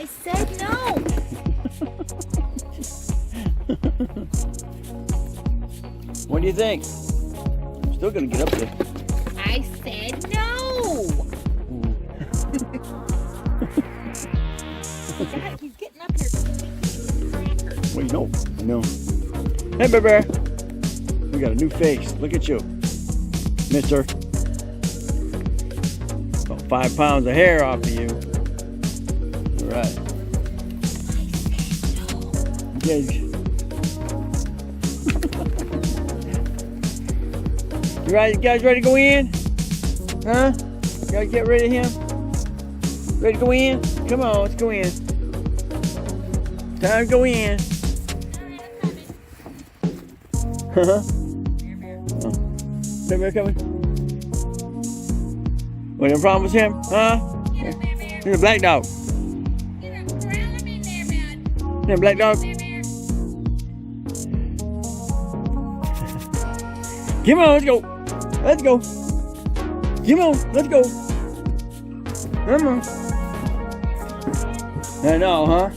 I said no. What do you think? I'm still gonna get up there. I said no. God, he's getting up here. Wait, no. No. Hey, baby. We got a new face. Look at you, mister. About 5 pounds of hair off of you. All right. You guys ready to go in? Huh? You guys get ready here? Ready to go in? Come on, let's go in. Time to go in. Huh? Bear coming? What, no problem with him? Huh? He's a black dog. He's a black dog. Come on, let's go. Let's go. Come on, let's go. Come on. I know, huh?